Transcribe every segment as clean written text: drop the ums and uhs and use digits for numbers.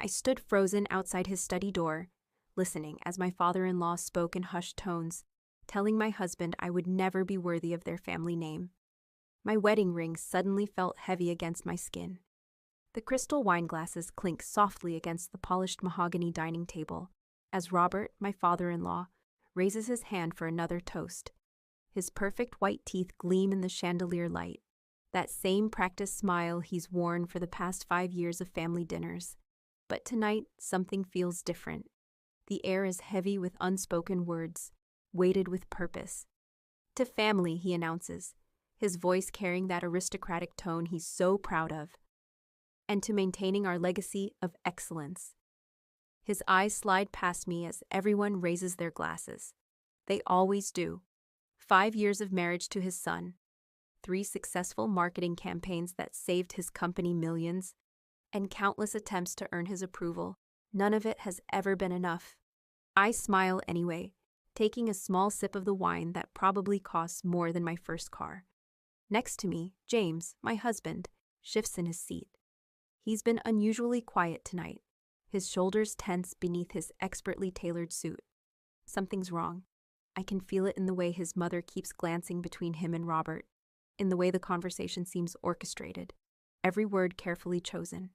I stood frozen outside his study door, listening as my father-in-law spoke in hushed tones, telling my husband I would never be worthy of their family name. My wedding ring suddenly felt heavy against my skin. The crystal wine glasses clink softly against the polished mahogany dining table as Robert, my father-in-law, raises his hand for another toast. His perfect white teeth gleam in the chandelier light, that same practiced smile he's worn for the past 5 years of family dinners. But tonight, something feels different. The air is heavy with unspoken words, weighted with purpose. To family, he announces, his voice carrying that aristocratic tone he's so proud of. And to maintaining our legacy of excellence. His eyes slide past me as everyone raises their glasses. They always do. 5 years of marriage to his son, 3 successful marketing campaigns that saved his company millions, and countless attempts to earn his approval. None of it has ever been enough. I smile anyway, taking a small sip of the wine that probably costs more than my first car. Next to me, James, my husband, shifts in his seat. He's been unusually quiet tonight, his shoulders tense beneath his expertly tailored suit. Something's wrong. I can feel it in the way his mother keeps glancing between him and Robert, in the way the conversation seems orchestrated, every word carefully chosen.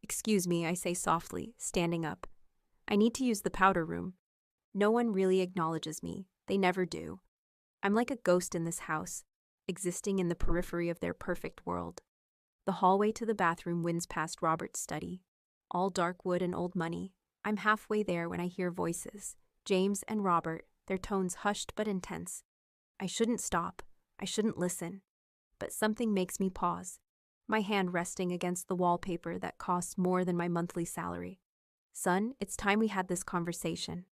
"Excuse me," I say softly, standing up. "I need to use the powder room." No one really acknowledges me. They never do. I'm like a ghost in this house, existing in the periphery of their perfect world. The hallway to the bathroom winds past Robert's study, all dark wood and old money. I'm halfway there when I hear voices, James and Robert, their tones hushed but intense. I shouldn't stop. I shouldn't listen. But something makes me pause, my hand resting against the wallpaper that costs more than my monthly salary. "Son, it's time we had this conversation."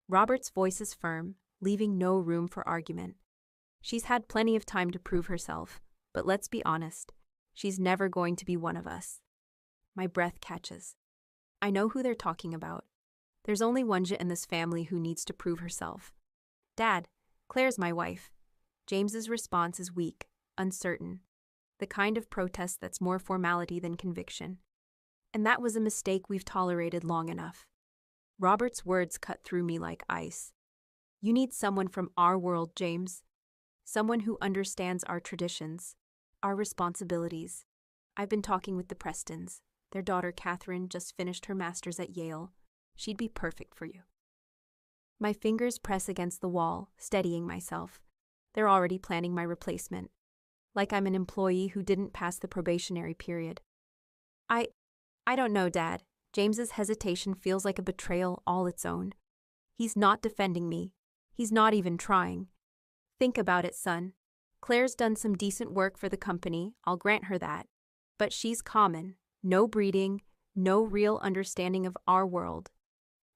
Robert's voice is firm, leaving no room for argument. She's had plenty of time to prove herself, but let's be honest, she's never going to be one of us. My breath catches. I know who they're talking about. There's only one in this family who needs to prove herself. "Dad, Claire's my wife." James's response is weak, uncertain, the kind of protest that's more formality than conviction. And that was a mistake we've tolerated long enough. Robert's words cut through me like ice. "You need someone from our world, James. Someone who understands our traditions, our responsibilities. I've been talking with the Prestons. Their daughter Catherine just finished her master's at Yale. She'd be perfect for you." My fingers press against the wall, steadying myself. They're already planning my replacement, like I'm an employee who didn't pass the probationary period. I don't know, Dad. James's hesitation feels like a betrayal all its own. He's not defending me. He's not even trying. "Think about it, son. Claire's done some decent work for the company, I'll grant her that. But she's common, no breeding, no real understanding of our world.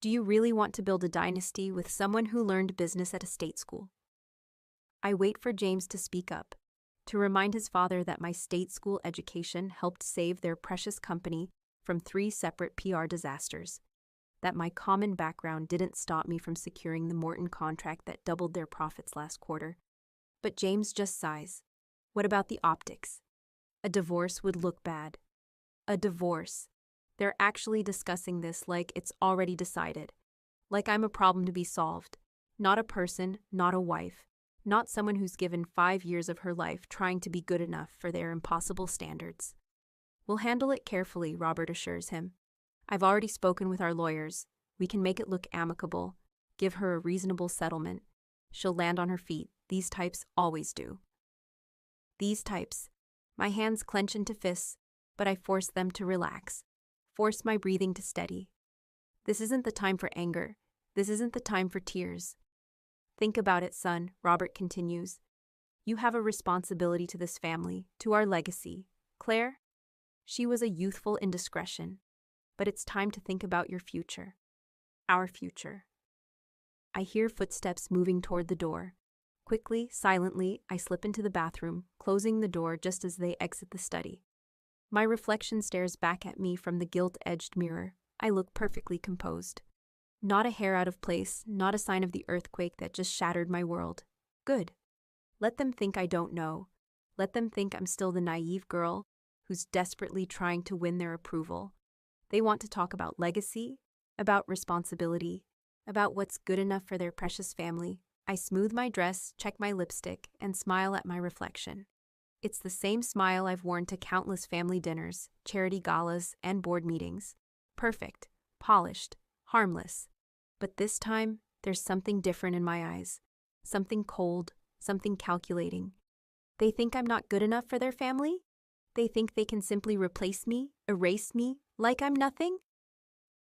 Do you really want to build a dynasty with someone who learned business at a state school?" I wait for James to speak up, to remind his father that my state school education helped save their precious company from 3 separate PR disasters, that my common background didn't stop me from securing the Morton contract that doubled their profits last quarter. But James just sighs. What about the optics? A divorce would look bad. A divorce. They're actually discussing this like it's already decided, like I'm a problem to be solved, not a person, not a wife. Not someone who's given 5 years of her life trying to be good enough for their impossible standards. "We'll handle it carefully," Robert assures him. "I've already spoken with our lawyers. We can make it look amicable, give her a reasonable settlement. She'll land on her feet. These types always do." These types. My hands clench into fists, but I force them to relax, force my breathing to steady. This isn't the time for anger. This isn't the time for tears. "Think about it, son," Robert continues. "You have a responsibility to this family, to our legacy. Claire? She was a youthful indiscretion. But it's time to think about your future. Our future." I hear footsteps moving toward the door. Quickly, silently, I slip into the bathroom, closing the door just as they exit the study. My reflection stares back at me from the gilt-edged mirror. I look perfectly composed. Not a hair out of place, not a sign of the earthquake that just shattered my world. Good. Let them think I don't know. Let them think I'm still the naive girl who's desperately trying to win their approval. They want to talk about legacy, about responsibility, about what's good enough for their precious family. I smooth my dress, check my lipstick, and smile at my reflection. It's the same smile I've worn to countless family dinners, charity galas, and board meetings. Perfect, polished, harmless. But this time, there's something different in my eyes. Something cold, something calculating. They think I'm not good enough for their family? They think they can simply replace me, erase me, like I'm nothing?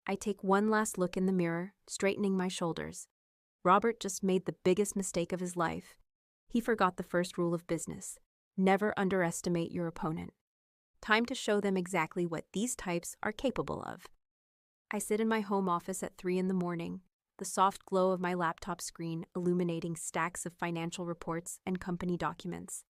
I take one last look in the mirror, straightening my shoulders. Robert just made the biggest mistake of his life. He forgot the first rule of business. Never underestimate your opponent. Time to show them exactly what these types are capable of. I sit in my home office at 3 a.m, the soft glow of my laptop screen illuminating stacks of financial reports and company documents.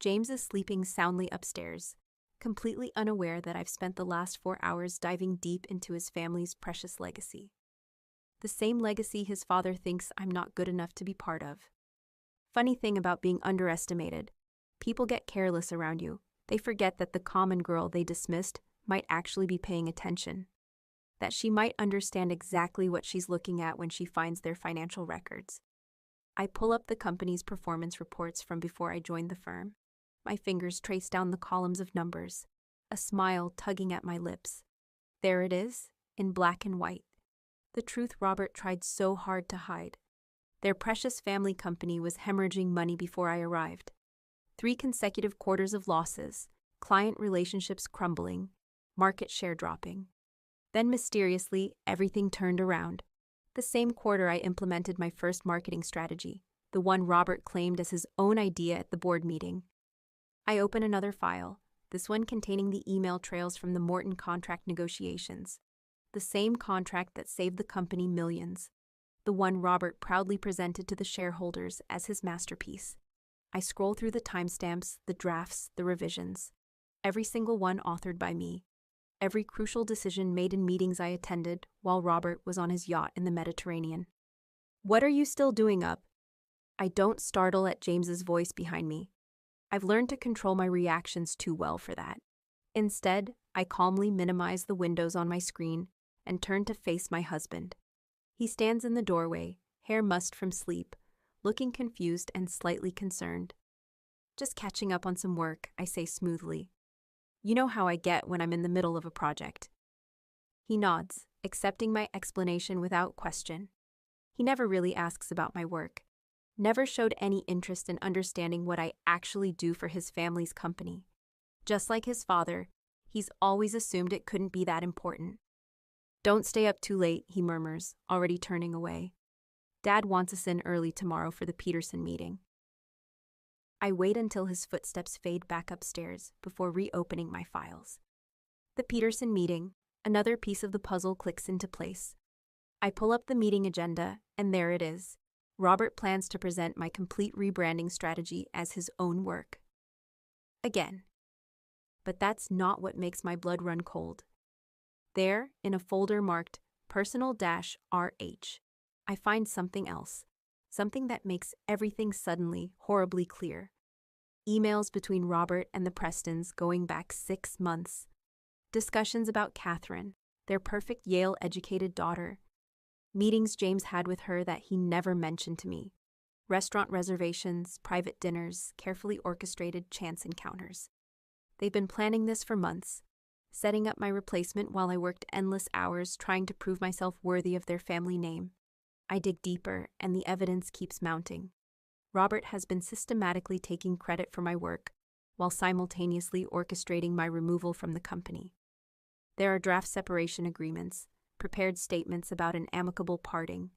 James is sleeping soundly upstairs, completely unaware that I've spent the last 4 hours diving deep into his family's precious legacy. The same legacy his father thinks I'm not good enough to be part of. Funny thing about being underestimated, people get careless around you. They forget that the common girl they dismissed might actually be paying attention. That she might understand exactly what she's looking at when she finds their financial records. I pull up the company's performance reports from before I joined the firm. My fingers trace down the columns of numbers, a smile tugging at my lips. There it is, in black and white. The truth Robert tried so hard to hide. Their precious family company was hemorrhaging money before I arrived. 3 consecutive quarters of losses, client relationships crumbling, market share dropping. Then mysteriously, everything turned around. The same quarter I implemented my first marketing strategy, the one Robert claimed as his own idea at the board meeting. I open another file, this one containing the email trails from the Morton contract negotiations. The same contract that saved the company millions. The one Robert proudly presented to the shareholders as his masterpiece. I scroll through the timestamps, the drafts, the revisions. Every single one authored by me. Every crucial decision made in meetings I attended while Robert was on his yacht in the Mediterranean. "What are you still doing up?" I don't startle at James's voice behind me. I've learned to control my reactions too well for that. Instead, I calmly minimize the windows on my screen and turn to face my husband. He stands in the doorway, hair mussed from sleep, looking confused and slightly concerned. "Just catching up on some work," I say smoothly. "You know how I get when I'm in the middle of a project." He nods, accepting my explanation without question. He never really asks about my work, never showed any interest in understanding what I actually do for his family's company. Just like his father, he's always assumed it couldn't be that important. "Don't stay up too late," he murmurs, already turning away. "Dad wants us in early tomorrow for the Peterson meeting." I wait until his footsteps fade back upstairs before reopening my files. The Peterson meeting, another piece of the puzzle clicks into place. I pull up the meeting agenda, and there it is. Robert plans to present my complete rebranding strategy as his own work. Again. But that's not what makes my blood run cold. There, in a folder marked Personal-RH, I find something else. Something that makes everything suddenly horribly clear. Emails between Robert and the Prestons going back 6 months. Discussions about Catherine, their perfect Yale-educated daughter. Meetings James had with her that he never mentioned to me. Restaurant reservations, private dinners, carefully orchestrated chance encounters. They've been planning this for months, setting up my replacement while I worked endless hours trying to prove myself worthy of their family name. I dig deeper, and the evidence keeps mounting. Robert has been systematically taking credit for my work, while simultaneously orchestrating my removal from the company. There are draft separation agreements, prepared statements about an amicable parting,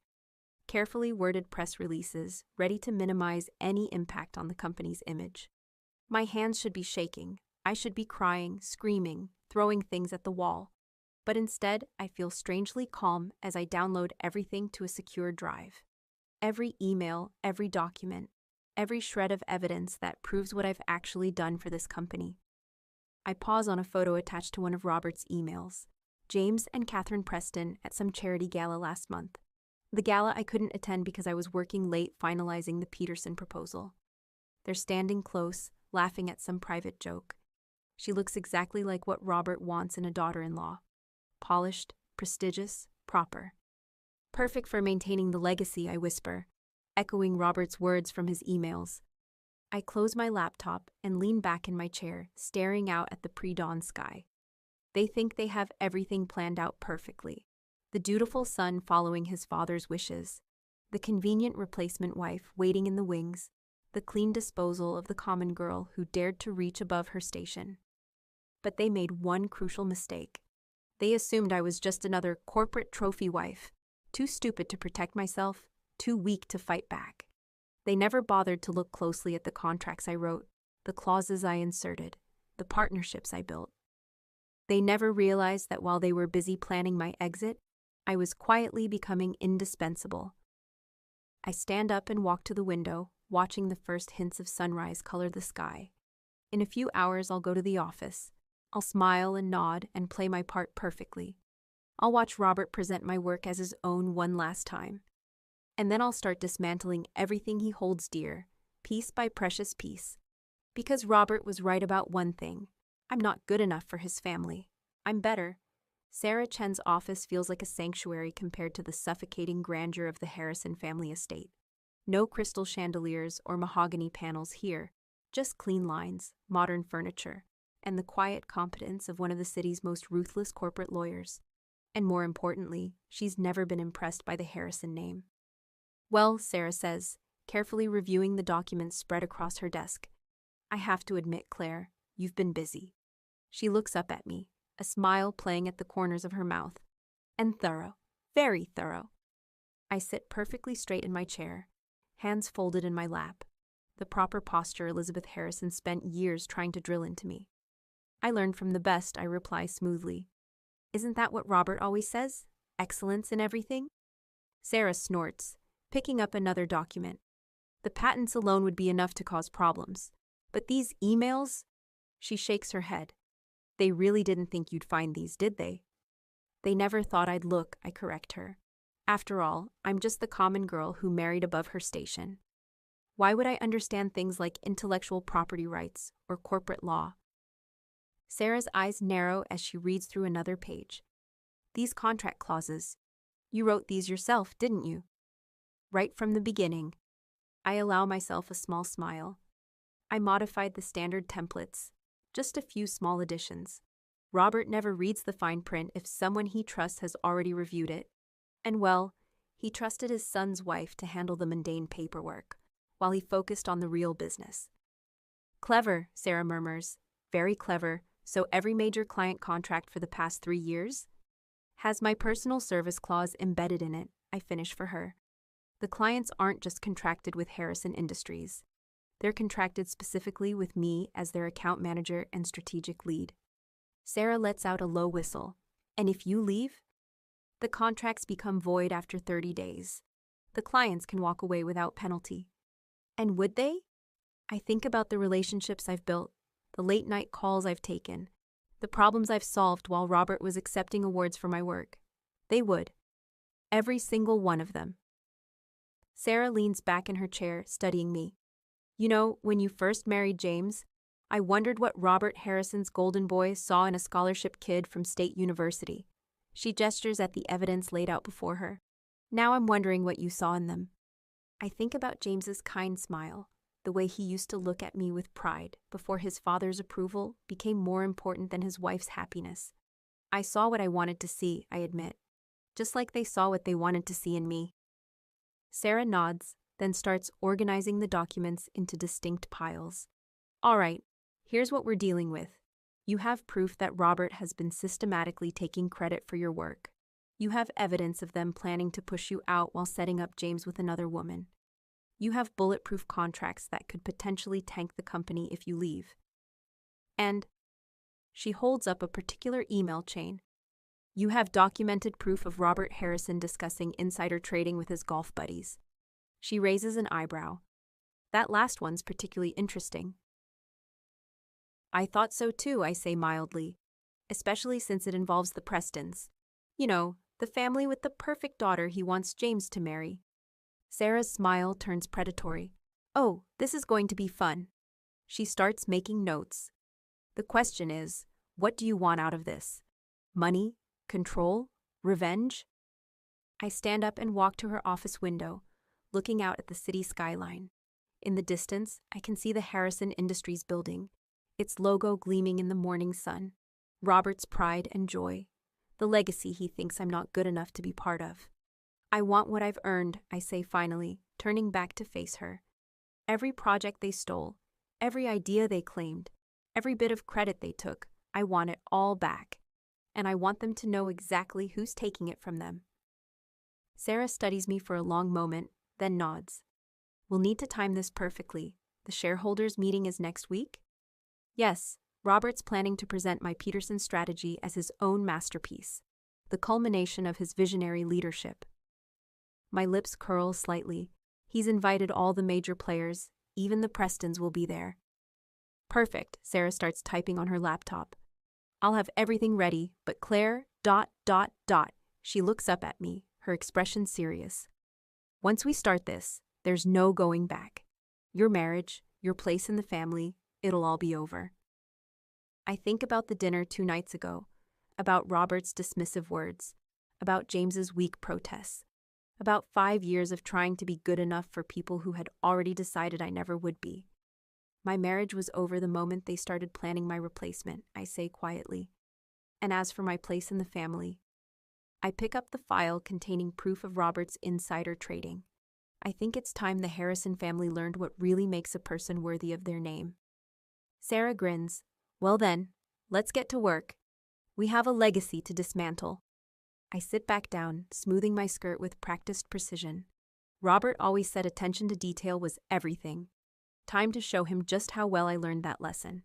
carefully worded press releases ready to minimize any impact on the company's image. My hands should be shaking. I should be crying, screaming, throwing things at the wall. But instead, I feel strangely calm as I download everything to a secure drive. Every email, every document, every shred of evidence that proves what I've actually done for this company. I pause on a photo attached to one of Robert's emails. James and Catherine Preston at some charity gala last month. The gala I couldn't attend because I was working late finalizing the Peterson proposal. They're standing close, laughing at some private joke. She looks exactly like what Robert wants in a daughter-in-law. polished, prestigious, proper. Perfect for maintaining the legacy, I whisper, echoing Robert's words from his emails. I close my laptop and lean back in my chair, staring out at the pre-dawn sky. They think they have everything planned out perfectly. The dutiful son following his father's wishes, the convenient replacement wife waiting in the wings, the clean disposal of the common girl who dared to reach above her station. But they made one crucial mistake. They assumed I was just another corporate trophy wife, too stupid to protect myself, too weak to fight back. They never bothered to look closely at the contracts I wrote, the clauses I inserted, the partnerships I built. They never realized that while they were busy planning my exit, I was quietly becoming indispensable. I stand up and walk to the window, watching the first hints of sunrise color the sky. In a few hours, I'll go to the office. I'll smile and nod and play my part perfectly. I'll watch Robert present my work as his own one last time. And then I'll start dismantling everything he holds dear, piece by precious piece. Because Robert was right about one thing. I'm not good enough for his family. I'm better. Sarah Chen's office feels like a sanctuary compared to the suffocating grandeur of the Harrison family estate. No crystal chandeliers or mahogany panels here, just clean lines, modern furniture, and the quiet competence of one of the city's most ruthless corporate lawyers. And more importantly, she's never been impressed by the Harrison name. Well, Sarah says, carefully reviewing the documents spread across her desk. I have to admit, Claire, you've been busy. She looks up at me, a smile playing at the corners of her mouth. And thorough, very thorough. I sit perfectly straight in my chair, hands folded in my lap, the proper posture Elizabeth Harrison spent years trying to drill into me. I learned from the best, I reply smoothly. Isn't that what Robert always says? Excellence in everything? Sarah snorts, picking up another document. The patents alone would be enough to cause problems. But these emails? She shakes her head. They really didn't think you'd find these, did they? They never thought I'd look, I correct her. After all, I'm just the common girl who married above her station. Why would I understand things like intellectual property rights or corporate law? Sarah's eyes narrow as she reads through another page. These contract clauses. You wrote these yourself, didn't you? Right from the beginning. I allow myself a small smile. I modified the standard templates, just a few small additions. Robert never reads the fine print if someone he trusts has already reviewed it. And well, he trusted his son's wife to handle the mundane paperwork, while he focused on the real business. Clever, Sarah murmurs. Very clever, so every major client contract for the past 3 years has my personal service clause embedded in it, I finish for her. The clients aren't just contracted with Harrison Industries. They're contracted specifically with me as their account manager and strategic lead. Sarah lets out a low whistle. And if you leave? The contracts become void after 30 days. The clients can walk away without penalty. And would they? I think about the relationships I've built, the late-night calls I've taken, the problems I've solved while Robert was accepting awards for my work. They would. Every single one of them. Sarah leans back in her chair, studying me. You know, when you first married James, I wondered what Robert Harrison's golden boy saw in a scholarship kid from State University. She gestures at the evidence laid out before her. Now I'm wondering what you saw in them. I think about James's kind smile, the way he used to look at me with pride before his father's approval became more important than his wife's happiness. I saw what I wanted to see, I admit, just like they saw what they wanted to see in me. Sarah nods, then starts organizing the documents into distinct piles. All right, here's what we're dealing with. You have proof that Robert has been systematically taking credit for your work. You have evidence of them planning to push you out while setting up James with another woman. You have bulletproof contracts that could potentially tank the company if you leave. And she holds up a particular email chain. You have documented proof of Robert Harrison discussing insider trading with his golf buddies. She raises an eyebrow. That last one's particularly interesting. I thought so too, I say mildly, especially since it involves the Prestons. You know, the family with the perfect daughter he wants James to marry. Sarah's smile turns predatory. Oh, this is going to be fun. She starts making notes. The question is, what do you want out of this? Money? Control? Revenge? I stand up and walk to her office window, looking out at the city skyline. In the distance, I can see the Harrison Industries building, its logo gleaming in the morning sun. Robert's pride and joy, the legacy he thinks I'm not good enough to be part of. I want what I've earned, I say finally, turning back to face her. Every project they stole, every idea they claimed, every bit of credit they took, I want it all back. And I want them to know exactly who's taking it from them. Sarah studies me for a long moment, then nods. We'll need to time this perfectly. The shareholders' meeting is next week? Yes, Robert's planning to present my Peterson strategy as his own masterpiece, the culmination of his visionary leadership. My lips curl slightly. He's invited all the major players, even the Prestons will be there. Perfect, Sarah starts typing on her laptop. I'll have everything ready, but Claire, ... She looks up at me, her expression serious. Once we start this, there's no going back. Your marriage, your place in the family, it'll all be over. I think about the dinner 2 nights ago, about Robert's dismissive words, about James's weak protests, about 5 years of trying to be good enough for people who had already decided I never would be. My marriage was over the moment they started planning my replacement, I say quietly. And as for my place in the family, I pick up the file containing proof of Robert's insider trading. I think it's time the Harrison family learned what really makes a person worthy of their name. Sarah grins. Well then, let's get to work. We have a legacy to dismantle. I sit back down, smoothing my skirt with practiced precision. Robert always said attention to detail was everything. Time to show him just how well I learned that lesson.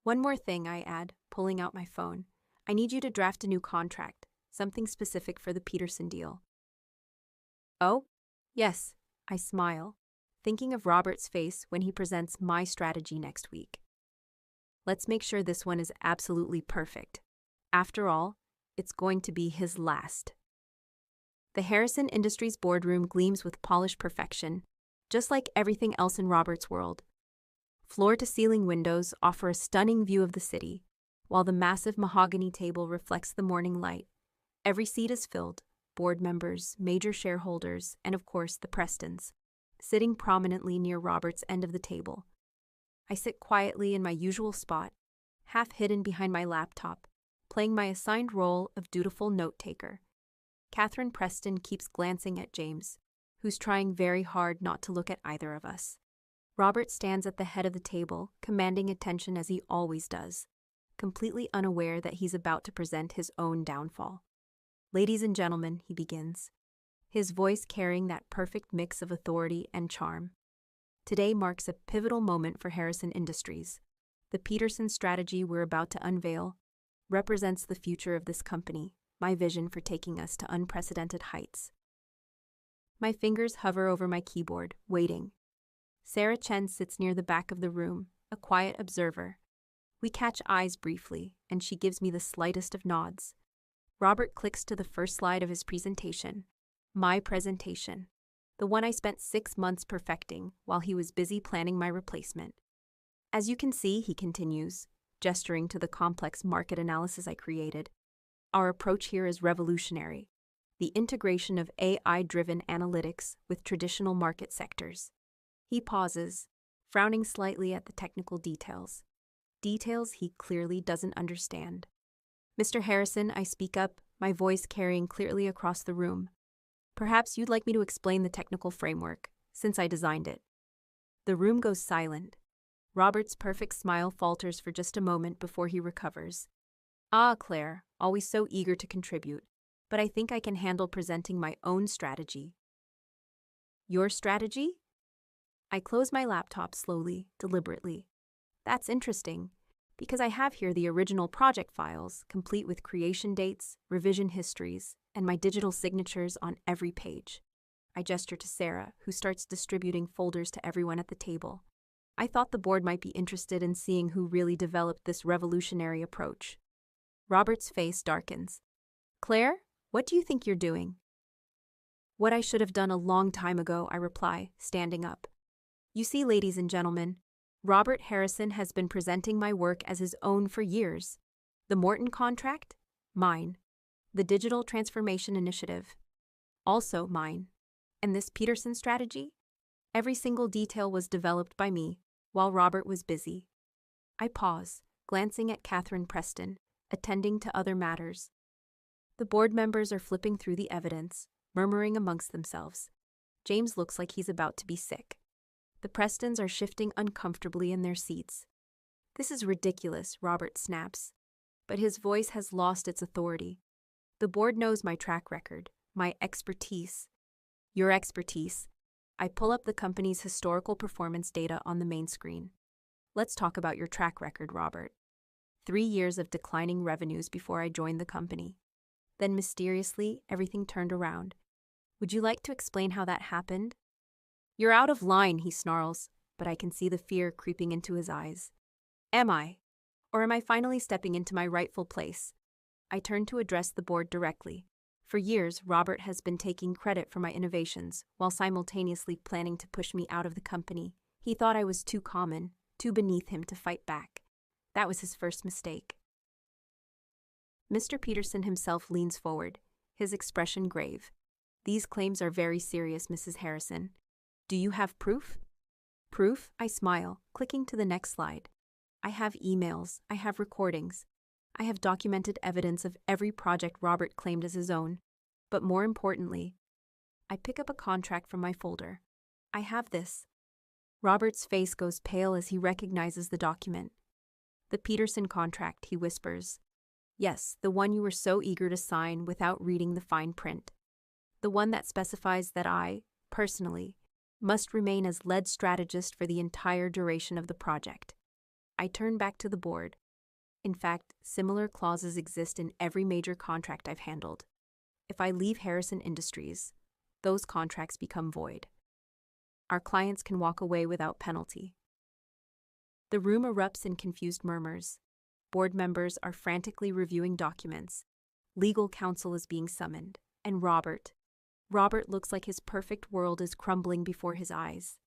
One more thing, I add, pulling out my phone. I need you to draft a new contract, something specific for the Peterson deal. Oh? Yes, I smile, thinking of Robert's face when he presents my strategy next week. Let's make sure this one is absolutely perfect. After all, it's going to be his last. The Harrison Industries boardroom gleams with polished perfection, just like everything else in Robert's world. Floor-to-ceiling windows offer a stunning view of the city, while the massive mahogany table reflects the morning light. Every seat is filled, board members, major shareholders, and of course the Prestons, sitting prominently near Robert's end of the table. I sit quietly in my usual spot, half hidden behind my laptop, playing my assigned role of dutiful note-taker. Catherine Preston keeps glancing at James, who's trying very hard not to look at either of us. Robert stands at the head of the table, commanding attention as he always does, completely unaware that he's about to present his own downfall. Ladies and gentlemen, he begins, his voice carrying that perfect mix of authority and charm. Today marks a pivotal moment for Harrison Industries. The Peterson strategy we're about to unveil represents the future of this company, my vision for taking us to unprecedented heights. My fingers hover over my keyboard, waiting. Sarah Chen sits near the back of the room, a quiet observer. We catch eyes briefly, and she gives me the slightest of nods. Robert clicks to the first slide of his presentation. My presentation. The one I spent 6 months perfecting while he was busy planning my replacement. As you can see, he continues, gesturing to the complex market analysis I created, our approach here is revolutionary. The integration of AI-driven analytics with traditional market sectors. He pauses, frowning slightly at the technical details. Details he clearly doesn't understand. Mr. Harrison, I speak up, my voice carrying clearly across the room. Perhaps you'd like me to explain the technical framework, since I designed it. The room goes silent. Robert's perfect smile falters for just a moment before he recovers. Ah, Claire, always so eager to contribute, but I think I can handle presenting my own strategy. Your strategy? I close my laptop slowly, deliberately. That's interesting, because I have here the original project files, complete with creation dates, revision histories, and my digital signatures on every page. I gesture to Sarah, who starts distributing folders to everyone at the table. I thought the board might be interested in seeing who really developed this revolutionary approach. Robert's face darkens. Claire, what do you think you're doing? What I should have done a long time ago, I reply, standing up. You see, ladies and gentlemen, Robert Harrison has been presenting my work as his own for years. The Morton contract? Mine. The Digital Transformation Initiative. Also mine. And this Peterson strategy? Every single detail was developed by me, while Robert was busy. I pause, glancing at Catherine Preston, attending to other matters. The board members are flipping through the evidence, murmuring amongst themselves. James looks like he's about to be sick. The Prestons are shifting uncomfortably in their seats. This is ridiculous, Robert snaps. But his voice has lost its authority. The board knows my track record, my expertise. Your expertise. I pull up the company's historical performance data on the main screen. Let's talk about your track record, Robert. 3 years of declining revenues before I joined the company. Then mysteriously, everything turned around. Would you like to explain how that happened? You're out of line, he snarls, but I can see the fear creeping into his eyes. Am I? Or am I finally stepping into my rightful place? I turn to address the board directly. For years, Robert has been taking credit for my innovations, while simultaneously planning to push me out of the company. He thought I was too common, too beneath him to fight back. That was his first mistake. Mr. Peterson himself leans forward, his expression grave. These claims are very serious, Mrs. Harrison. Do you have proof? Proof? I smile, clicking to the next slide. I have emails, I have recordings. I have documented evidence of every project Robert claimed as his own. But more importantly, I pick up a contract from my folder. I have this. Robert's face goes pale as he recognizes the document. The Peterson contract, he whispers. Yes, the one you were so eager to sign without reading the fine print. The one that specifies that I, personally, must remain as lead strategist for the entire duration of the project. I turn back to the board. In fact, similar clauses exist in every major contract I've handled. If I leave Harrison Industries, those contracts become void. Our clients can walk away without penalty. The room erupts in confused murmurs. Board members are frantically reviewing documents. Legal counsel is being summoned. And Robert looks like his perfect world is crumbling before his eyes.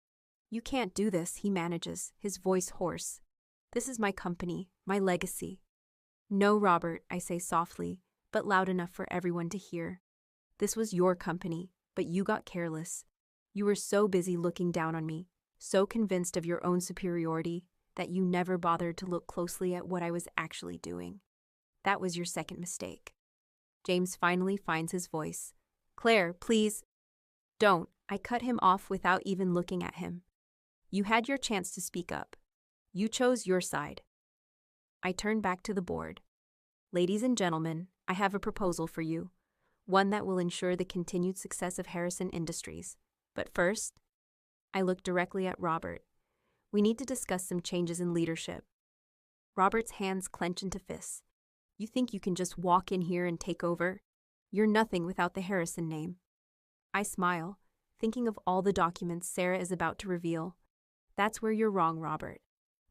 You can't do this, he manages, his voice hoarse. This is my company, my legacy. No, Robert, I say softly, but loud enough for everyone to hear. This was your company, but you got careless. You were so busy looking down on me, so convinced of your own superiority, that you never bothered to look closely at what I was actually doing. That was your second mistake. James finally finds his voice. Claire, please. Don't. I cut him off without even looking at him. You had your chance to speak up. You chose your side. I turn back to the board. Ladies and gentlemen, I have a proposal for you, one that will ensure the continued success of Harrison Industries. But first, I look directly at Robert. We need to discuss some changes in leadership. Robert's hands clench into fists. You think you can just walk in here and take over? You're nothing without the Harrison name. I smile, thinking of all the documents Sarah is about to reveal. That's where you're wrong, Robert.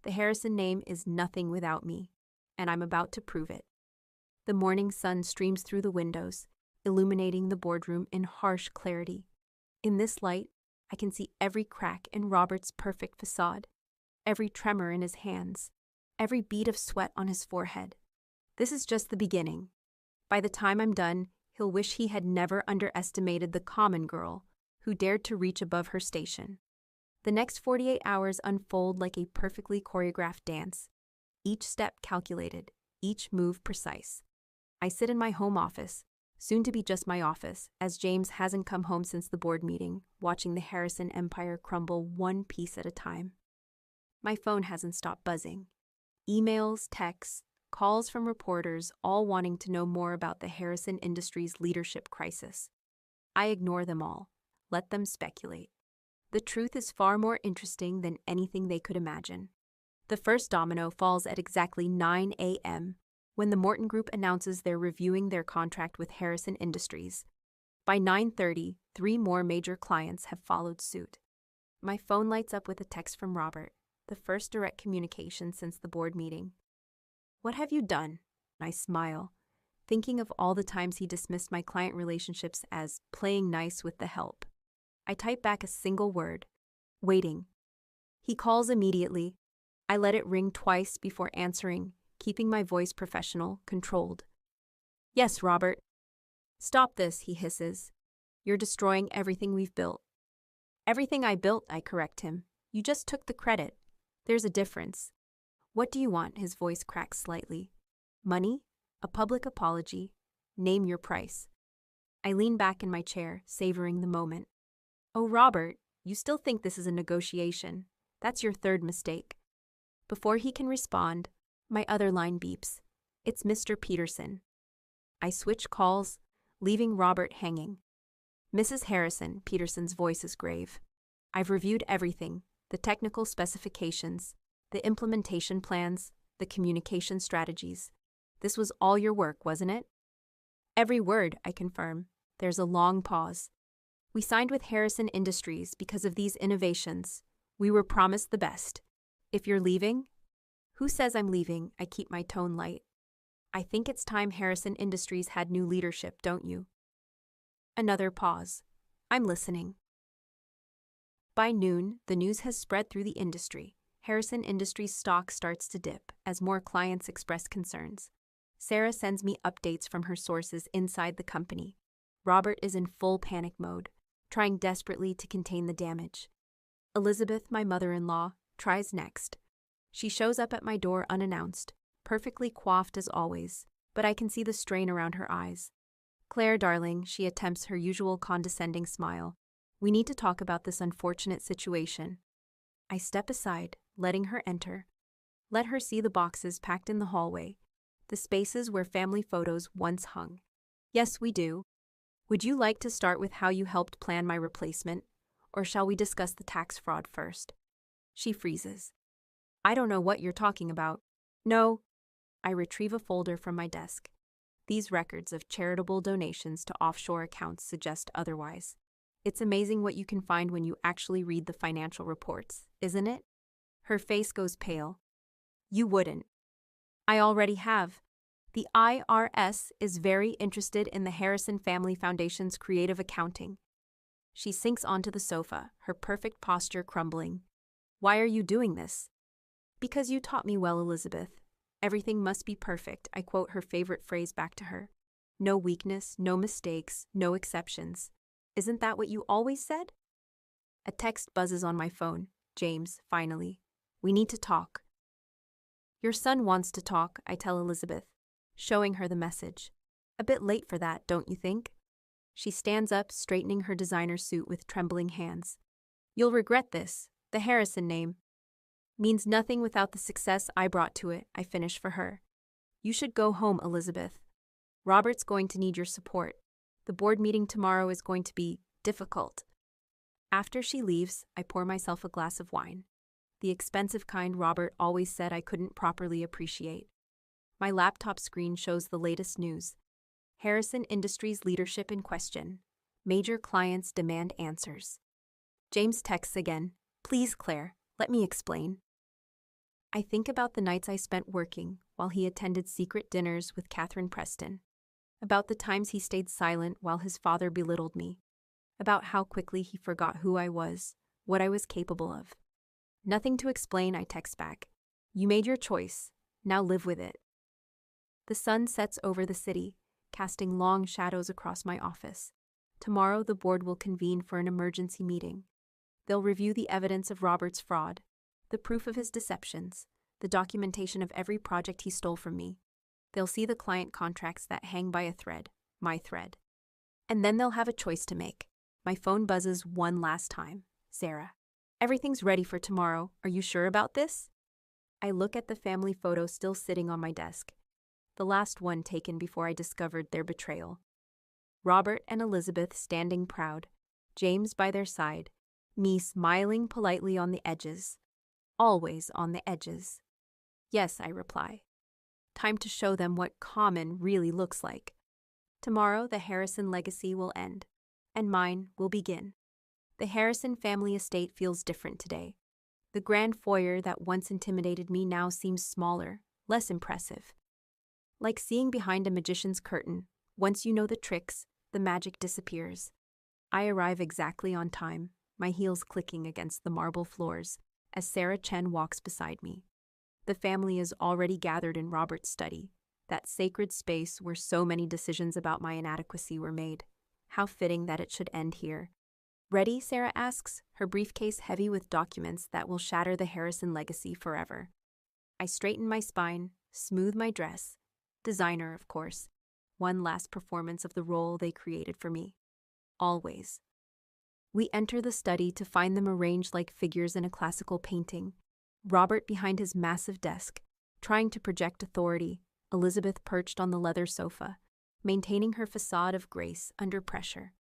The Harrison name is nothing without me, and I'm about to prove it. The morning sun streams through the windows, illuminating the boardroom in harsh clarity. In this light, I can see every crack in Robert's perfect facade, every tremor in his hands, every bead of sweat on his forehead. This is just the beginning. By the time I'm done, he'll wish he had never underestimated the common girl who dared to reach above her station. The next 48 hours unfold like a perfectly choreographed dance, each step calculated, each move precise. I sit in my home office, soon to be just my office, as James hasn't come home since the board meeting, watching the Harrison empire crumble one piece at a time. My phone hasn't stopped buzzing. Emails, texts, calls from reporters, all wanting to know more about the Harrison Industries leadership crisis. I ignore them all, let them speculate. The truth is far more interesting than anything they could imagine. The first domino falls at exactly 9 a.m., when the Morton Group announces they're reviewing their contract with Harrison Industries. By 9:30, 3 more major clients have followed suit. My phone lights up with a text from Robert, the first direct communication since the board meeting. What have you done? I smile, thinking of all the times he dismissed my client relationships as playing nice with the help. I type back a single word, waiting. He calls immediately. I let it ring twice before answering, keeping my voice professional, controlled. Yes, Robert. Stop this, he hisses. You're destroying everything we've built. Everything I built, I correct him. You just took the credit. There's a difference. What do you want? His voice cracks slightly. Money? A public apology? Name your price. I lean back in my chair, savoring the moment. Oh, Robert, you still think this is a negotiation. That's your third mistake. Before he can respond, my other line beeps. It's Mr. Peterson. I switch calls, leaving Robert hanging. Mrs. Harrison, Peterson's voice is grave. I've reviewed everything, the technical specifications, the implementation plans, the communication strategies. This was all your work, wasn't it? Every word, I confirm. There's a long pause. We signed with Harrison Industries because of these innovations. We were promised the best. If you're leaving? Who says I'm leaving? I keep my tone light. I think it's time Harrison Industries had new leadership, don't you? Another pause. I'm listening. By noon, the news has spread through the industry. Harrison Industries stock starts to dip as more clients express concerns. Sarah sends me updates from her sources inside the company. Robert is in full panic mode, trying desperately to contain the damage. Elizabeth, my mother-in-law, tries next. She shows up at my door unannounced, perfectly coiffed as always, but I can see the strain around her eyes. Claire, darling, she attempts her usual condescending smile. We need to talk about this unfortunate situation. I step aside, letting her enter. Let her see the boxes packed in the hallway, the spaces where family photos once hung. Yes, we do. Would you like to start with how you helped plan my replacement, or shall we discuss the tax fraud first? She freezes. I don't know what you're talking about. No. I retrieve a folder from my desk. These records of charitable donations to offshore accounts suggest otherwise. It's amazing what you can find when you actually read the financial reports, isn't it? Her face goes pale. You wouldn't. I already have. The IRS is very interested in the Harrison Family Foundation's creative accounting. She sinks onto the sofa, her perfect posture crumbling. Why are you doing this? Because you taught me well, Elizabeth. Everything must be perfect, I quote her favorite phrase back to her. No weakness, no mistakes, no exceptions. Isn't that what you always said? A text buzzes on my phone. James, finally. We need to talk. Your son wants to talk, I tell Elizabeth, showing her the message. A bit late for that, don't you think? She stands up, straightening her designer suit with trembling hands. You'll regret this. The Harrison name means nothing without the success I brought to it, I finish for her. You should go home, Elizabeth. Robert's going to need your support. The board meeting tomorrow is going to be difficult. After she leaves, I pour myself a glass of wine. The expensive kind Robert always said I couldn't properly appreciate. My laptop screen shows the latest news. Harrison Industries leadership in question. Major clients demand answers. James texts again. Please, Claire, let me explain. I think about the nights I spent working while he attended secret dinners with Catherine Preston. About the times he stayed silent while his father belittled me. About how quickly he forgot who I was, what I was capable of. Nothing to explain, I text back. You made your choice. Now live with it. The sun sets over the city, casting long shadows across my office. Tomorrow the board will convene for an emergency meeting. They'll review the evidence of Robert's fraud, the proof of his deceptions, the documentation of every project he stole from me. They'll see the client contracts that hang by a thread, my thread. And then they'll have a choice to make. My phone buzzes one last time. Sarah. Everything's ready for tomorrow. Are you sure about this? I look at the family photo still sitting on my desk. The last one taken before I discovered their betrayal. Robert and Elizabeth standing proud, James by their side, me smiling politely on the edges. Always on the edges. Yes, I reply. Time to show them what common really looks like. Tomorrow the Harrison legacy will end, and mine will begin. The Harrison family estate feels different today. The grand foyer that once intimidated me now seems smaller, less impressive. Like seeing behind a magician's curtain, once you know the tricks, the magic disappears. I arrive exactly on time, my heels clicking against the marble floors, as Sarah Chen walks beside me. The family is already gathered in Robert's study, that sacred space where so many decisions about my inadequacy were made. How fitting that it should end here. Ready? Sarah asks, her briefcase heavy with documents that will shatter the Harrison legacy forever. I straighten my spine, smooth my dress. Designer, of course. One last performance of the role they created for me. Always. We enter the study to find them arranged like figures in a classical painting. Robert behind his massive desk, trying to project authority. Elizabeth perched on the leather sofa, maintaining her facade of grace under pressure.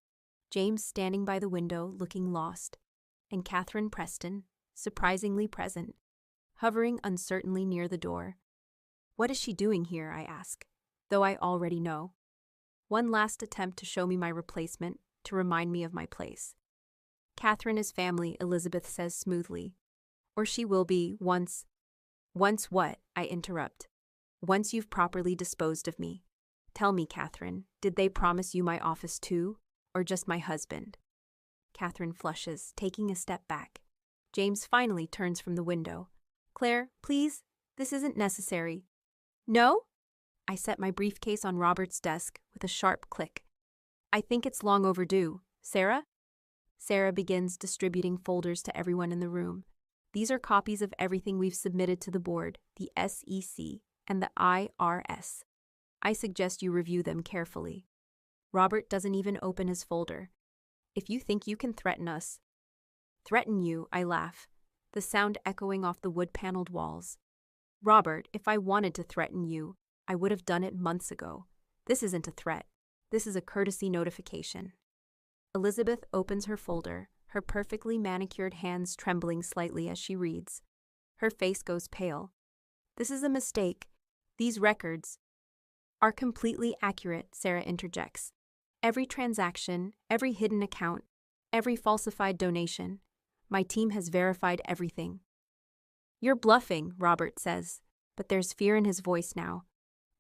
James standing by the window, looking lost. And Catherine Preston, surprisingly present, hovering uncertainly near the door. What is she doing here, I ask, though I already know. One last attempt to show me my replacement, to remind me of my place. Catherine is family, Elizabeth says smoothly. Or she will be, once. Once what? I interrupt. Once you've properly disposed of me. Tell me, Catherine, did they promise you my office too, or just my husband? Catherine flushes, taking a step back. James finally turns from the window. Claire, please, this isn't necessary. No? I set my briefcase on Robert's desk with a sharp click. I think it's long overdue. Sarah? Sarah begins distributing folders to everyone in the room. These are copies of everything we've submitted to the board, the SEC, and the IRS. I suggest you review them carefully. Robert doesn't even open his folder. If you think you can threaten us. Threaten you, I laugh, the sound echoing off the wood-paneled walls. Robert, if I wanted to threaten you, I would have done it months ago. This isn't a threat. This is a courtesy notification. Elizabeth opens her folder, her perfectly manicured hands trembling slightly as she reads. Her face goes pale. This is a mistake. These records are completely accurate, Sarah interjects. Every transaction, every hidden account, every falsified donation. My team has verified everything. You're bluffing, Robert says, but there's fear in his voice now.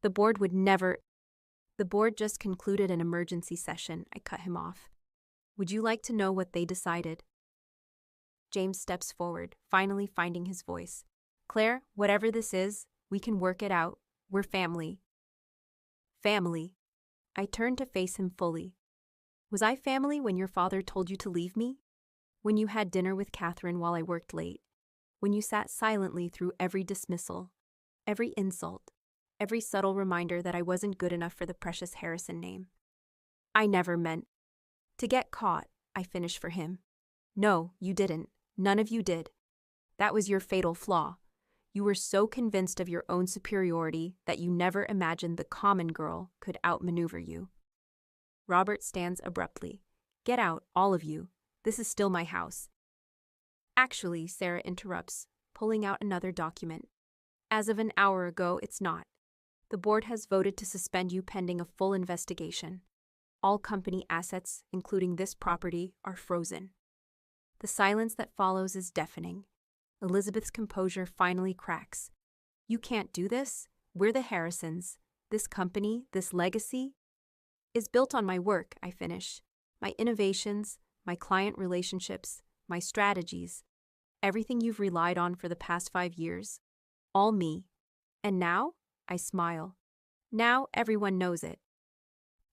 The board would never. The board just concluded an emergency session, I cut him off. Would you like to know what they decided? James steps forward, finally finding his voice. Claire, whatever this is, we can work it out. We're family. Family. I turned to face him fully. Was I family when your father told you to leave me? When you had dinner with Catherine while I worked late? When you sat silently through every dismissal, every insult, every subtle reminder that I wasn't good enough for the precious Harrison name? I never meant to get caught, I finished for him. No, you didn't. None of you did. That was your fatal flaw. You were so convinced of your own superiority that you never imagined the common girl could outmaneuver you. Robert stands abruptly. Get out, all of you. This is still my house. Actually, Sarah interrupts, pulling out another document. As of an hour ago, it's not. The board has voted to suspend you pending a full investigation. All company assets, including this property, are frozen. The silence that follows is deafening. Elizabeth's composure finally cracks. You can't do this. We're the Harrisons. This company, this legacy, is built on my work, I finish. My innovations, my client relationships, my strategies. Everything you've relied on for the past 5 years. All me. And now? I smile. Now everyone knows it.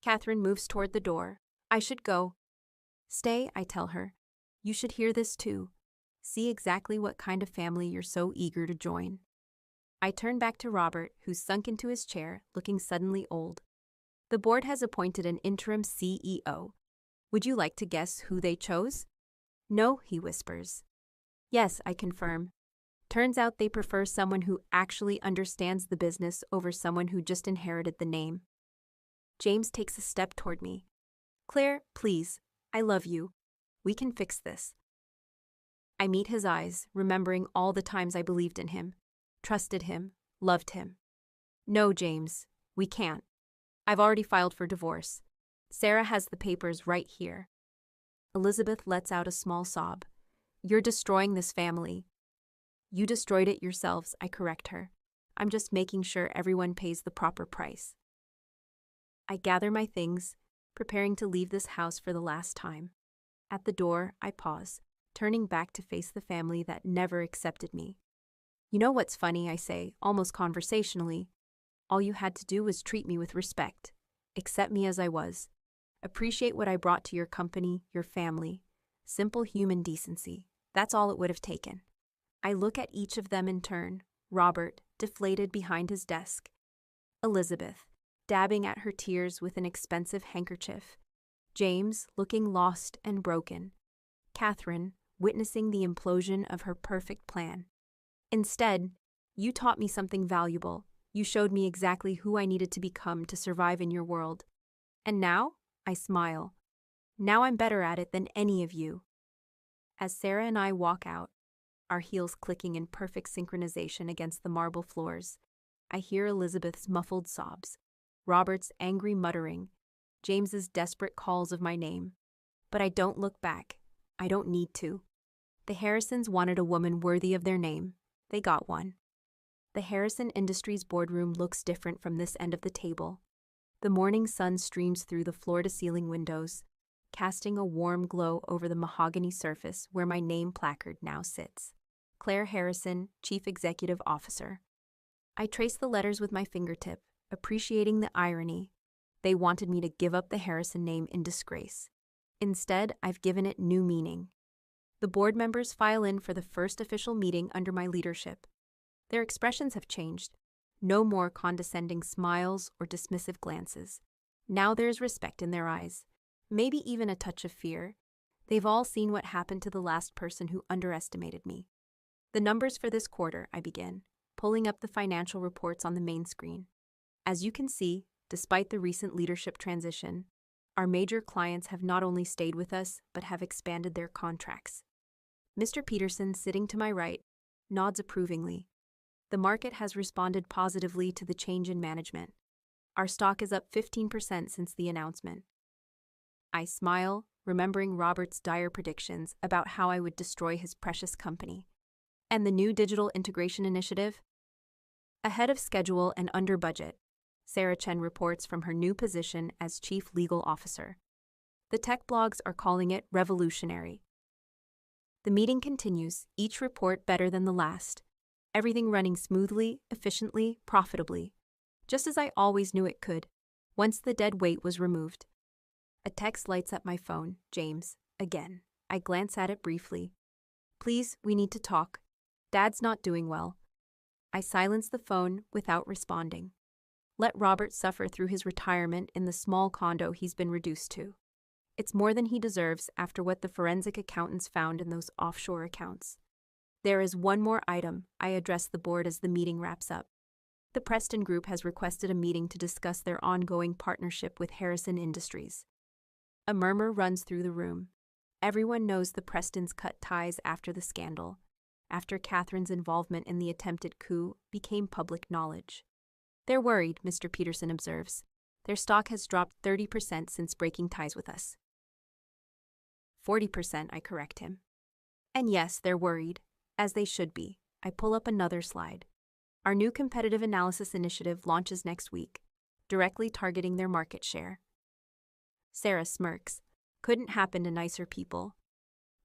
Catherine moves toward the door. I should go. Stay, I tell her. You should hear this too. See exactly what kind of family you're so eager to join. I turn back to Robert, who's sunk into his chair, looking suddenly old. The board has appointed an interim CEO. Would you like to guess who they chose? No, he whispers. Yes, I confirm. Turns out they prefer someone who actually understands the business over someone who just inherited the name. James takes a step toward me. Claire, please, I love you. We can fix this. I meet his eyes, remembering all the times I believed in him, trusted him, loved him. No, James, we can't. I've already filed for divorce. Sarah has the papers right here. Elizabeth lets out a small sob. You're destroying this family. You destroyed it yourselves, I correct her. I'm just making sure everyone pays the proper price. I gather my things, preparing to leave this house for the last time. At the door, I pause, turning back to face the family that never accepted me. You know what's funny, I say, almost conversationally? All you had to do was treat me with respect, accept me as I was, appreciate what I brought to your company, your family. Simple human decency. That's all it would have taken. I look at each of them in turn. Robert, deflated behind his desk. Elizabeth, dabbing at her tears with an expensive handkerchief. James, looking lost and broken. Catherine, witnessing the implosion of her perfect plan. Instead, you taught me something valuable. You showed me exactly who I needed to become to survive in your world. And now, I smile. Now I'm better at it than any of you. As Sarah and I walk out, our heels clicking in perfect synchronization against the marble floors, I hear Elizabeth's muffled sobs, Robert's angry muttering, James's desperate calls of my name. But I don't look back. I don't need to. The Harrisons wanted a woman worthy of their name. They got one. The Harrison Industries boardroom looks different from this end of the table. The morning sun streams through the floor-to-ceiling windows, casting a warm glow over the mahogany surface where my name placard now sits. Claire Harrison, Chief Executive Officer. I trace the letters with my fingertip, appreciating the irony. They wanted me to give up the Harrison name in disgrace. Instead, I've given it new meaning. The board members file in for the first official meeting under my leadership. Their expressions have changed. No more condescending smiles or dismissive glances. Now there's respect in their eyes, maybe even a touch of fear. They've all seen what happened to the last person who underestimated me. The numbers for this quarter, I begin, pulling up the financial reports on the main screen. As you can see, despite the recent leadership transition, our major clients have not only stayed with us, but have expanded their contracts. Mr. Peterson, sitting to my right, nods approvingly. The market has responded positively to the change in management. Our stock is up 15% since the announcement. I smile, remembering Robert's dire predictions about how I would destroy his precious company. And the new digital integration initiative? Ahead of schedule and under budget, Sarah Chen reports from her new position as Chief Legal Officer. The tech blogs are calling it revolutionary. The meeting continues, each report better than the last. Everything running smoothly, efficiently, profitably. Just as I always knew it could, once the dead weight was removed. A text lights up my phone, James, again. I glance at it briefly. Please, we need to talk. Dad's not doing well. I silence the phone without responding. Let Robert suffer through his retirement in the small condo he's been reduced to. It's more than he deserves after what the forensic accountants found in those offshore accounts. There is one more item. I address the board as the meeting wraps up. The Preston Group has requested a meeting to discuss their ongoing partnership with Harrison Industries. A murmur runs through the room. Everyone knows the Prestons cut ties after the scandal, after Catherine's involvement in the attempted coup became public knowledge. They're worried, Mr. Peterson observes. Their stock has dropped 30% since breaking ties with us. 40%, I correct him. And yes, they're worried, as they should be. I pull up another slide. Our new competitive analysis initiative launches next week, directly targeting their market share. Sarah smirks. Couldn't happen to nicer people.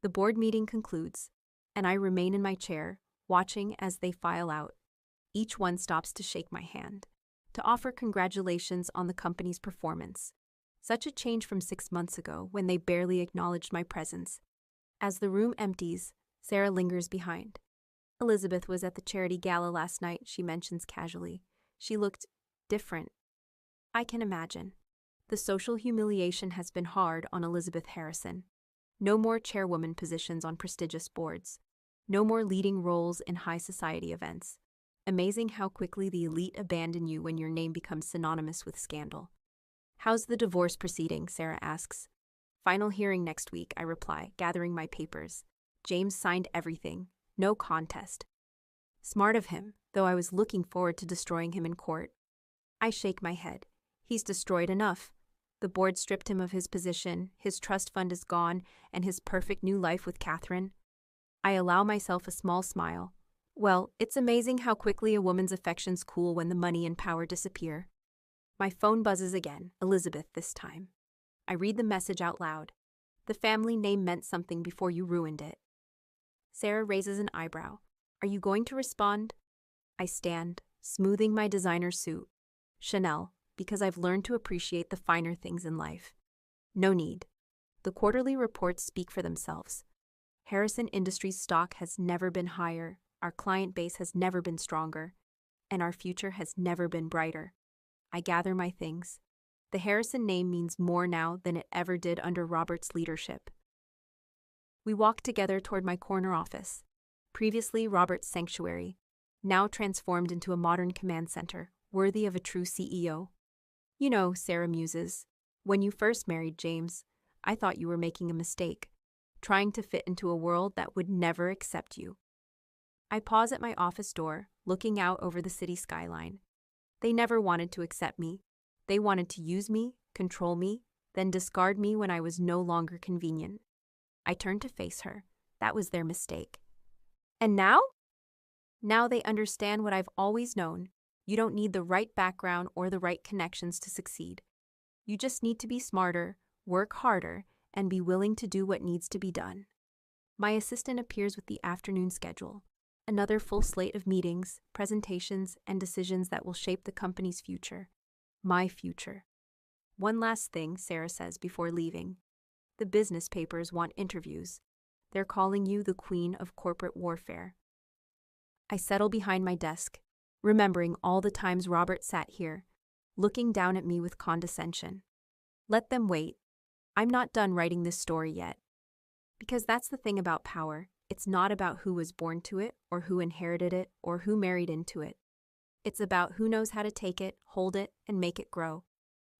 The board meeting concludes, and I remain in my chair, watching as they file out. Each one stops to shake my hand, to offer congratulations on the company's performance. Such a change from 6 months ago when they barely acknowledged my presence. As the room empties, Sarah lingers behind. Elizabeth was at the charity gala last night, she mentions casually. She looked different. I can imagine. The social humiliation has been hard on Elizabeth Harrison. No more chairwoman positions on prestigious boards. No more leading roles in high society events. Amazing how quickly the elite abandon you when your name becomes synonymous with scandal. How's the divorce proceeding? Sarah asks. Final hearing next week, I reply, gathering my papers. James signed everything. No contest. Smart of him, though I was looking forward to destroying him in court. I shake my head. He's destroyed enough. The board stripped him of his position, his trust fund is gone, and his perfect new life with Catherine. I allow myself a small smile. Well, it's amazing how quickly a woman's affections cool when the money and power disappear. My phone buzzes again, Elizabeth this time. I read the message out loud. The family name meant something before you ruined it. Sarah raises an eyebrow. Are you going to respond? I stand, smoothing my designer suit. Chanel, because I've learned to appreciate the finer things in life. No need. The quarterly reports speak for themselves. Harrison Industries stock has never been higher, our client base has never been stronger, and our future has never been brighter. I gather my things. The Harrison name means more now than it ever did under Robert's leadership. We walked together toward my corner office, previously Robert's sanctuary, now transformed into a modern command center, worthy of a true CEO. You know, Sarah muses, when you first married James, I thought you were making a mistake, trying to fit into a world that would never accept you. I pause at my office door, looking out over the city skyline. They never wanted to accept me. They wanted to use me, control me, then discard me when I was no longer convenient. I turned to face her. That was their mistake. And now? Now they understand what I've always known. You don't need the right background or the right connections to succeed. You just need to be smarter, work harder, and be willing to do what needs to be done. My assistant appears with the afternoon schedule, another full slate of meetings, presentations, and decisions that will shape the company's future. My future. One last thing, Sarah says before leaving. The business papers want interviews. They're calling you the queen of corporate warfare. I settle behind my desk, remembering all the times Robert sat here, looking down at me with condescension. Let them wait. I'm not done writing this story yet. Because that's the thing about power. It's not about who was born to it, or who inherited it, or who married into it. It's about who knows how to take it, hold it, and make it grow.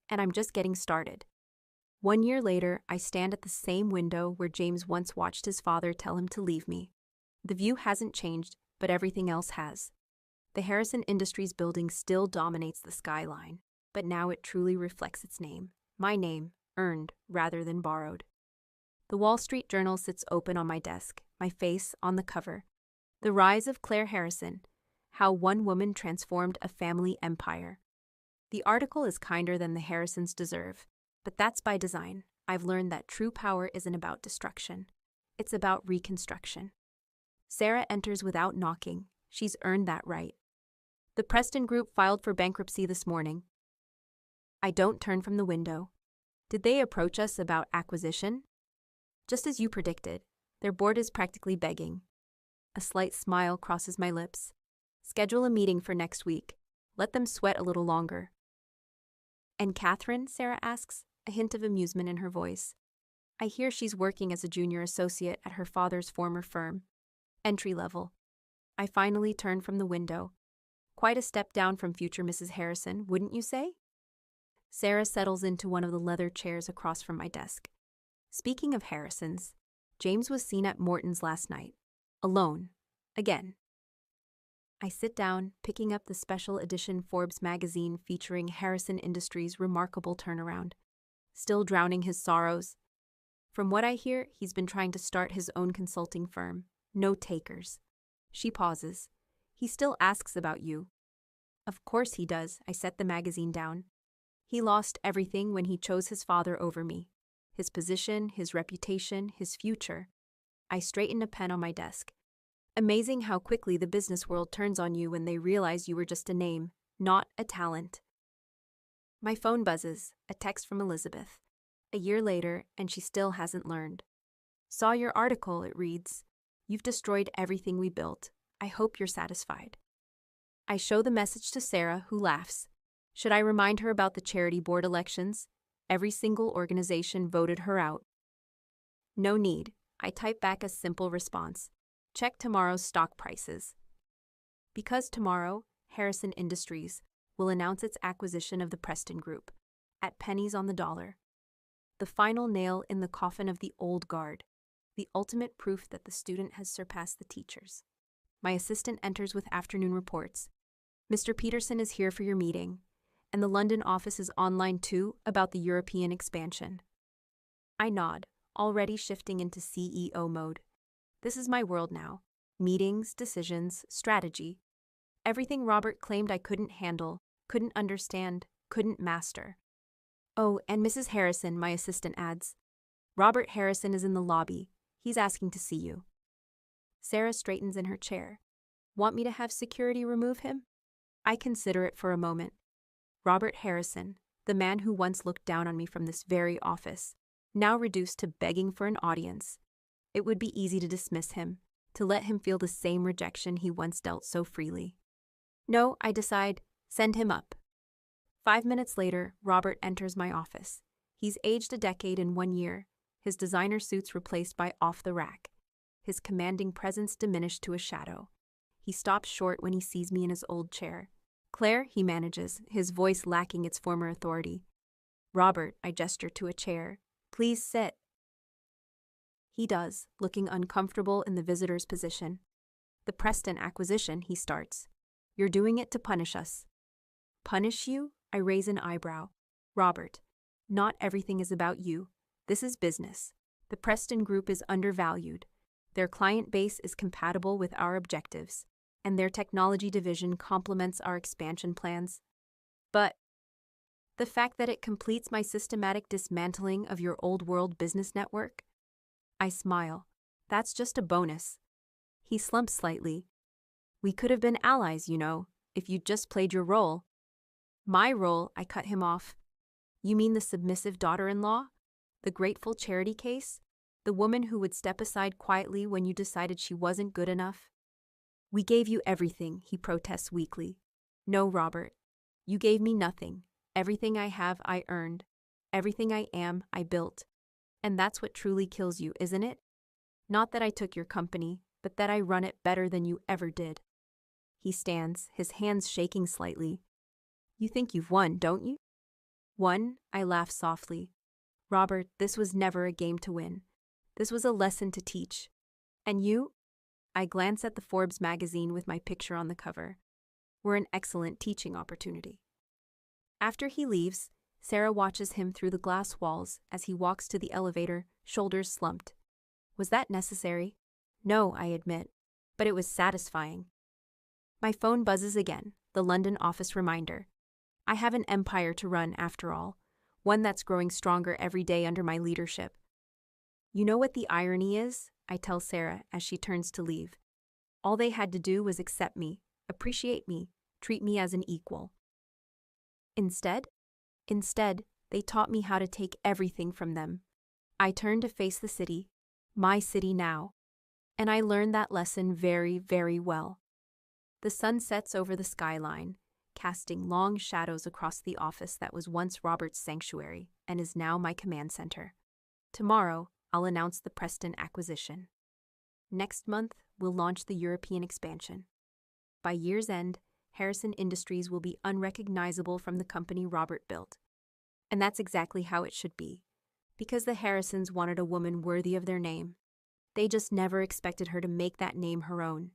And I'm just getting started. 1 year later, I stand at the same window where James once watched his father tell him to leave me. The view hasn't changed, but everything else has. The Harrison Industries building still dominates the skyline, but now it truly reflects its name. My name, earned rather than borrowed. The Wall Street Journal sits open on my desk, my face on the cover. The Rise of Claire Harrison, How One Woman Transformed a Family Empire. The article is kinder than the Harrisons deserve, but that's by design. I've learned that true power isn't about destruction. It's about reconstruction. Sarah enters without knocking. She's earned that right. The Preston Group filed for bankruptcy this morning. I don't turn from the window. Did they approach us about acquisition? Just as you predicted, their board is practically begging. A slight smile crosses my lips. Schedule a meeting for next week. Let them sweat a little longer. And Catherine, Sarah asks, a hint of amusement in her voice. I hear she's working as a junior associate at her father's former firm. Entry level. I finally turn from the window. Quite a step down from future Mrs. Harrison, wouldn't you say? Sarah settles into one of the leather chairs across from my desk. Speaking of Harrisons, James was seen at Morton's last night. Alone. Again. I sit down, picking up the special edition Forbes magazine featuring Harrison Industries' remarkable turnaround. Still drowning his sorrows. From what I hear, he's been trying to start his own consulting firm. No takers. She pauses. He still asks about you. Of course he does. I set the magazine down. He lost everything when he chose his father over me. His position, his reputation, his future. I straighten a pen on my desk. Amazing how quickly the business world turns on you when they realize you were just a name, not a talent. My phone buzzes, a text from Elizabeth. A year later, and she still hasn't learned. Saw your article, it reads. You've destroyed everything we built. I hope you're satisfied. I show the message to Sarah, who laughs. Should I remind her about the charity board elections? Every single organization voted her out. No need. I type back a simple response. Check tomorrow's stock prices. Because tomorrow, Harrison Industries will announce its acquisition of the Preston Group at pennies on the dollar. The final nail in the coffin of the old guard. The ultimate proof that the student has surpassed the teachers. My assistant enters with afternoon reports. Mr. Peterson is here for your meeting, and the London office is online too about the European expansion. I nod, already shifting into CEO mode. This is my world now. Meetings, decisions, strategy. Everything Robert claimed I couldn't handle, couldn't understand, couldn't master. Oh, and Mrs. Harrison, my assistant adds. Robert Harrison is in the lobby. He's asking to see you. Sarah straightens in her chair. Want me to have security remove him? I consider it for a moment. Robert Harrison, the man who once looked down on me from this very office, now reduced to begging for an audience. It would be easy to dismiss him, to let him feel the same rejection he once dealt so freely. No, I decide, send him up. 5 minutes later, Robert enters my office. He's aged a decade in 1 year, his designer suits replaced by off-the-rack, his commanding presence diminished to a shadow. He stops short when he sees me in his old chair. Claire, he manages, his voice lacking its former authority. Robert, I gesture to a chair. Please sit. He does, looking uncomfortable in the visitor's position. The Preston acquisition, he starts. You're doing it to punish us. Punish you? I raise an eyebrow. Robert, not everything is about you. This is business. The Preston Group is undervalued. Their client base is compatible with our objectives, and their technology division complements our expansion plans. But the fact that it completes my systematic dismantling of your old world business network? I smile. That's just a bonus. He slumps slightly. We could have been allies, you know, if you'd just played your role. My role, I cut him off. You mean the submissive daughter-in-law? The grateful charity case? The woman who would step aside quietly when you decided she wasn't good enough? We gave you everything, he protests weakly. No, Robert. You gave me nothing. Everything I have, I earned. Everything I am, I built. And that's what truly kills you, isn't it? Not that I took your company, but that I run it better than you ever did. He stands, his hands shaking slightly. You think you've won, don't you? Won? I laugh softly. Robert, this was never a game to win. This was a lesson to teach. And you? I glance at the Forbes magazine with my picture on the cover. We're an excellent teaching opportunity. After he leaves, Sarah watches him through the glass walls as he walks to the elevator, shoulders slumped. Was that necessary? No, I admit, but it was satisfying. My phone buzzes again, the London office reminder. I have an empire to run after all, one that's growing stronger every day under my leadership. You know what the irony is? I tell Sarah as she turns to leave. All they had to do was accept me, appreciate me, treat me as an equal. Instead, they taught me how to take everything from them. I turned to face the city, my city now, and I learned that lesson very, very well. The sun sets over the skyline, casting long shadows across the office that was once Robert's sanctuary and is now my command center. Tomorrow, I'll announce the Preston acquisition. Next month, we'll launch the European expansion. By year's end, Harrison Industries will be unrecognizable from the company Robert built. And that's exactly how it should be, because the Harrisons wanted a woman worthy of their name. They just never expected her to make that name her own.